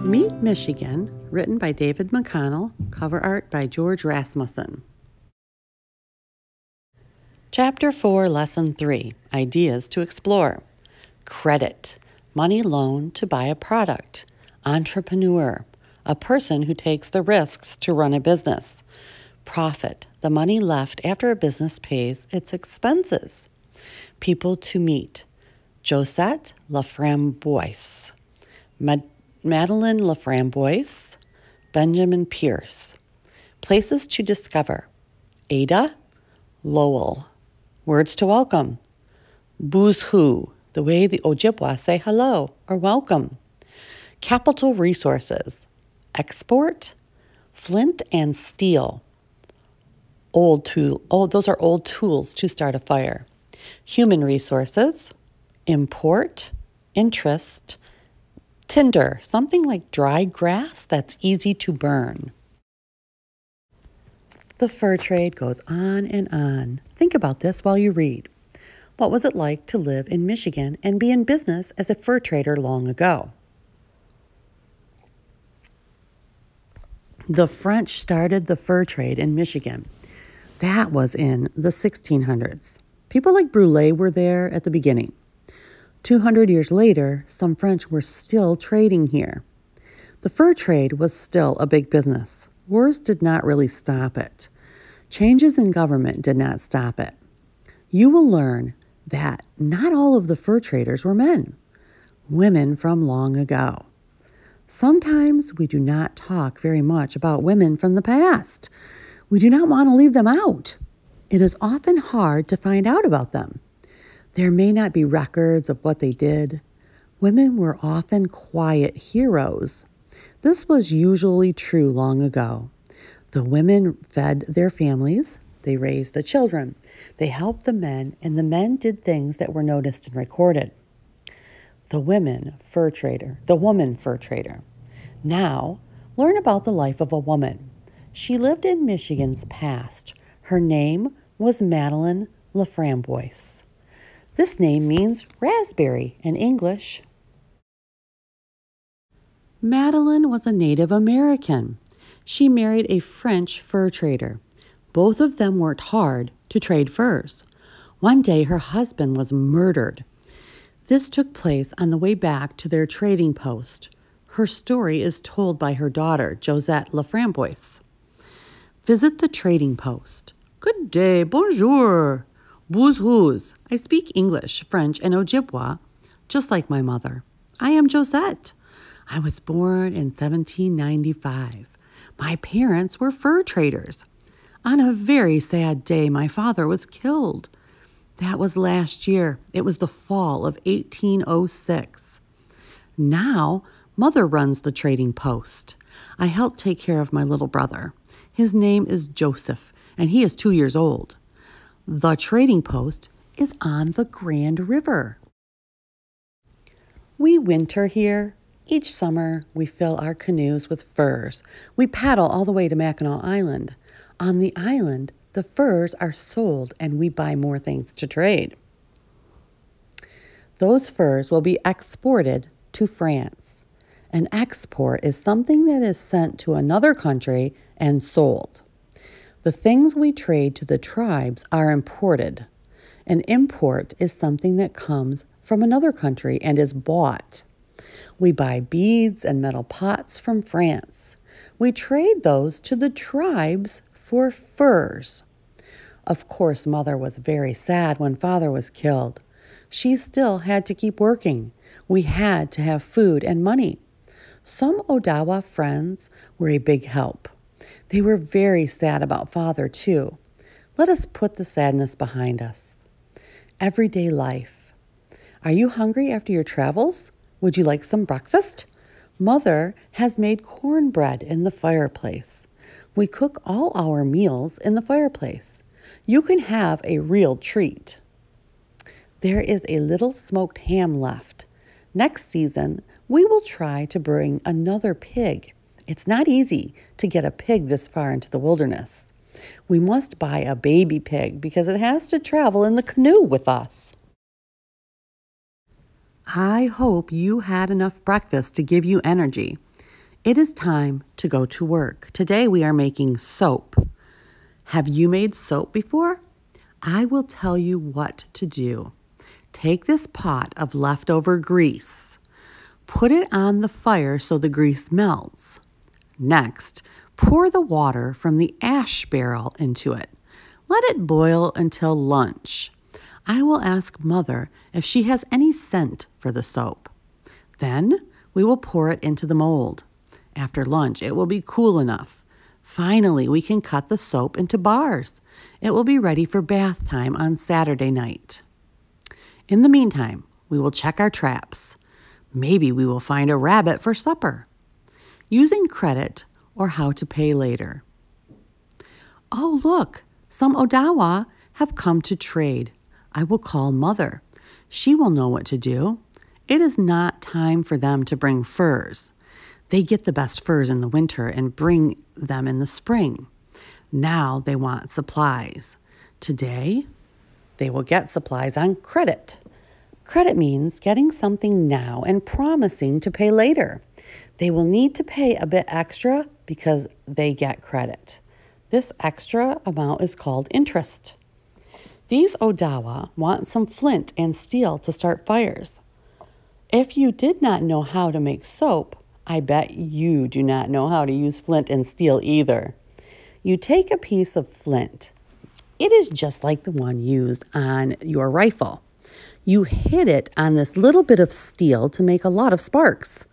Meet Michigan, written by David McConnell, cover art by George Rasmussen. Chapter 4, Lesson 3, Ideas to Explore. Credit, money loaned to buy a product. Entrepreneur, a person who takes the risks to run a business. Profit, the money left after a business pays its expenses. People to meet. Josette LaFramboise, Madeline LaFramboise, Benjamin Pierce. Places to discover. Ada, Lowell. Words to welcome. Boohoo, the way the Ojibwa say hello or welcome. Capital resources. Export, flint and steel. Those are old tools to start a fire. Human resources. Import, interest. Tinder, something like dry grass that's easy to burn. The fur trade goes on and on. Think about this while you read. What was it like to live in Michigan and be in business as a fur trader long ago? The French started the fur trade in Michigan. That was in the 1600s. People like Brulé were there at the beginning. 200 years later, some French were still trading here. The fur trade was still a big business. Wars did not really stop it. Changes in government did not stop it. You will learn that not all of the fur traders were men. Women from long ago. Sometimes we do not talk very much about women from the past. We do not want to leave them out. It is often hard to find out about them. There may not be records of what they did. Women were often quiet heroes. This was usually true long ago. The women fed their families. They raised the children. They helped the men, and the men did things that were noticed and recorded. The woman fur trader. Now, learn about the life of a woman. She lived in Michigan's past. Her name was Madeline LaFramboise. This name means raspberry in English. Madeline was a Native American. She married a French fur trader. Both of them worked hard to trade furs. One day, her husband was murdered. This took place on the way back to their trading post. Her story is told by her daughter, Josette LaFramboise. Visit the trading post. Good day, bonjour. Boohoo-Ojibwa. I speak English, French, and Ojibwa, just like my mother. I am Josette. I was born in 1795. My parents were fur traders. On a very sad day, my father was killed. That was last year. It was the fall of 1806. Now, Mother runs the trading post. I help take care of my little brother. His name is Joseph, and he is 2 years old. The trading post is on the Grand River. We winter here. Each summer, we fill our canoes with furs. We paddle all the way to Mackinac Island. On the island, the furs are sold, and we buy more things to trade. Those furs will be exported to France. An export is something that is sent to another country and sold. The things we trade to the tribes are imported. An import is something that comes from another country and is bought. We buy beads and metal pots from France. We trade those to the tribes for furs. Of course, Mother was very sad when Father was killed. She still had to keep working. We had to have food and money. Some Odawa friends were a big help. They were very sad about Father, too. Let us put the sadness behind us. Everyday life. Are you hungry after your travels? Would you like some breakfast? Mother has made cornbread in the fireplace. We cook all our meals in the fireplace. You can have a real treat. There is a little smoked ham left. Next season, we will try to bring another pig. It's not easy to get a pig this far into the wilderness. We must buy a baby pig because it has to travel in the canoe with us. I hope you had enough breakfast to give you energy. It is time to go to work. Today we are making soap. Have you made soap before? I will tell you what to do. Take this pot of leftover grease. Put it on the fire so the grease melts. Next, pour the water from the ash barrel into it. Let it boil until lunch. I will ask Mother if she has any scent for the soap. Then we will pour it into the mold. After lunch, it will be cool enough. Finally, we can cut the soap into bars. It will be ready for bath time on Saturday night. In the meantime, we will check our traps. Maybe we will find a rabbit for supper. Using credit or how to pay later. Oh, look, some Odawa have come to trade. I will call Mother. She will know what to do. It is not time for them to bring furs. They get the best furs in the winter and bring them in the spring. Now they want supplies. Today, they will get supplies on credit. Credit means getting something now and promising to pay later. They will need to pay a bit extra because they get credit. This extra amount is called interest. These Odawa want some flint and steel to start fires. If you did not know how to make soap, I bet you do not know how to use flint and steel either. You take a piece of flint. It is just like the one used on your rifle. You hit it on this little bit of steel to make a lot of sparks.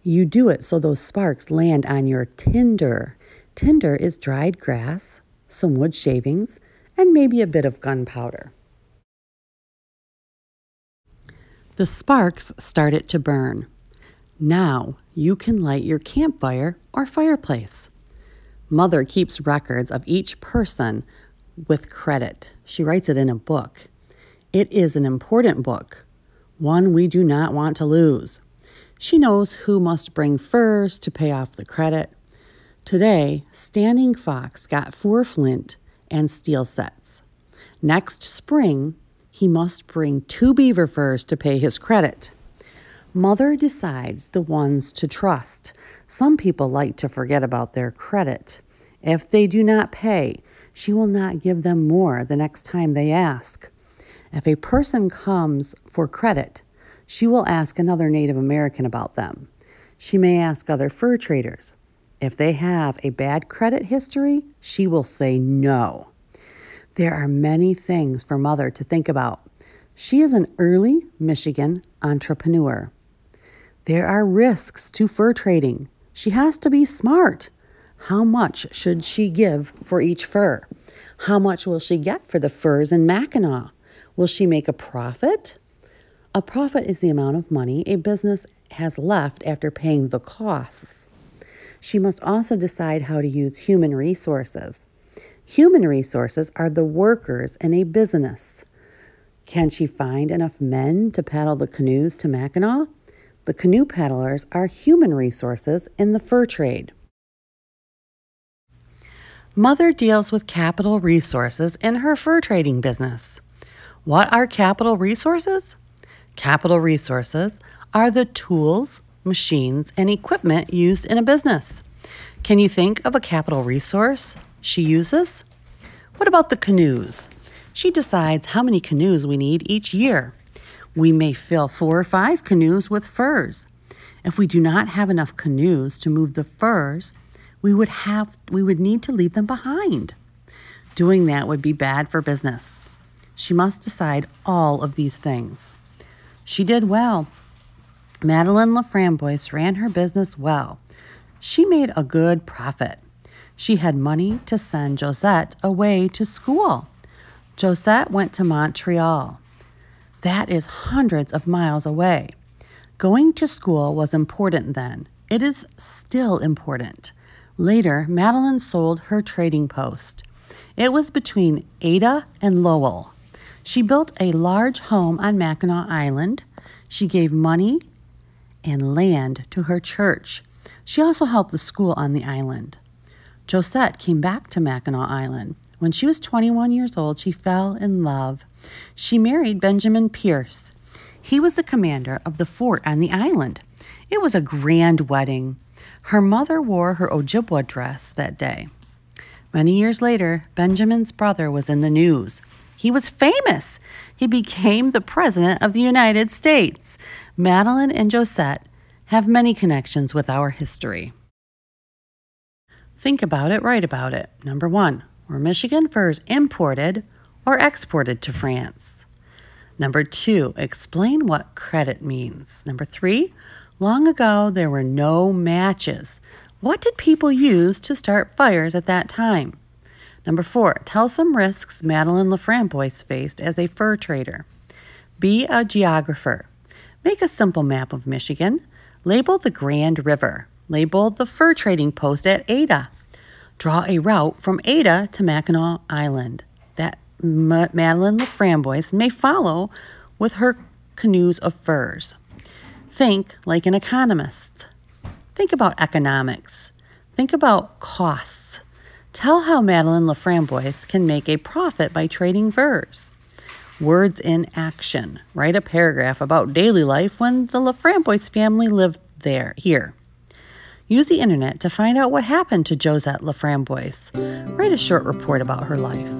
You do it so those sparks land on your tinder. Tinder is dried grass, some wood shavings, and maybe a bit of gunpowder. The sparks started to burn. Now you can light your campfire or fireplace. Mother keeps records of each person with credit. She writes it in a book. It is an important book, one we do not want to lose. She knows who must bring furs to pay off the credit. Today, Standing Fox got 4 flint and steel sets. Next spring, he must bring 2 beaver furs to pay his credit. Mother decides the ones to trust. Some people like to forget about their credit. If they do not pay, she will not give them more the next time they ask. If a person comes for credit, she will ask another Native American about them. She may ask other fur traders. If they have a bad credit history, she will say no. There are many things for Mother to think about. She is an early Michigan entrepreneur. There are risks to fur trading. She has to be smart. How much should she give for each fur? How much will she get for the furs in Mackinac? Will she make a profit? A profit is the amount of money a business has left after paying the costs. She must also decide how to use human resources. Human resources are the workers in a business. Can she find enough men to paddle the canoes to Mackinac? The canoe paddlers are human resources in the fur trade. Mother deals with capital resources in her fur trading business. What are capital resources? Capital resources are the tools, machines, and equipment used in a business. Can you think of a capital resource she uses? What about the canoes? She decides how many canoes we need each year. We may fill 4 or 5 canoes with furs. If we do not have enough canoes to move the furs, we would need to leave them behind. Doing that would be bad for business. She must decide all of these things. She did well. Madeline LaFramboise ran her business well. She made a good profit. She had money to send Josette away to school. Josette went to Montreal. That is hundreds of miles away. Going to school was important then. It is still important. Later, Madeline sold her trading post. It was between Ada and Lowell. She built a large home on Mackinac Island. She gave money and land to her church. She also helped the school on the island. Josette came back to Mackinac Island. When she was 21 years old, she fell in love. She married Benjamin Pierce. He was the commander of the fort on the island. It was a grand wedding. Her mother wore her Ojibwa dress that day. Many years later, Benjamin's brother was in the news. He was famous. He became the President of the United States. Madeline and Josette have many connections with our history. Think about it, write about it. Number 1, were Michigan furs imported or exported to France? Number 2, explain what credit means. Number 3, long ago there were no matches. What did people use to start fires at that time? Number 4, tell some risks Madeline LaFramboise faced as a fur trader. Be a geographer. Make a simple map of Michigan. Label the Grand River. Label the fur trading post at Ada. Draw a route from Ada to Mackinac Island that Madeline LaFramboise may follow with her canoes of furs. Think like an economist. Think about economics. Think about costs. Tell how Madeline LaFramboise can make a profit by trading furs. Words in action. Write a paragraph about daily life when the LaFramboise family lived here. Use the internet to find out what happened to Josette LaFramboise. Write a short report about her life.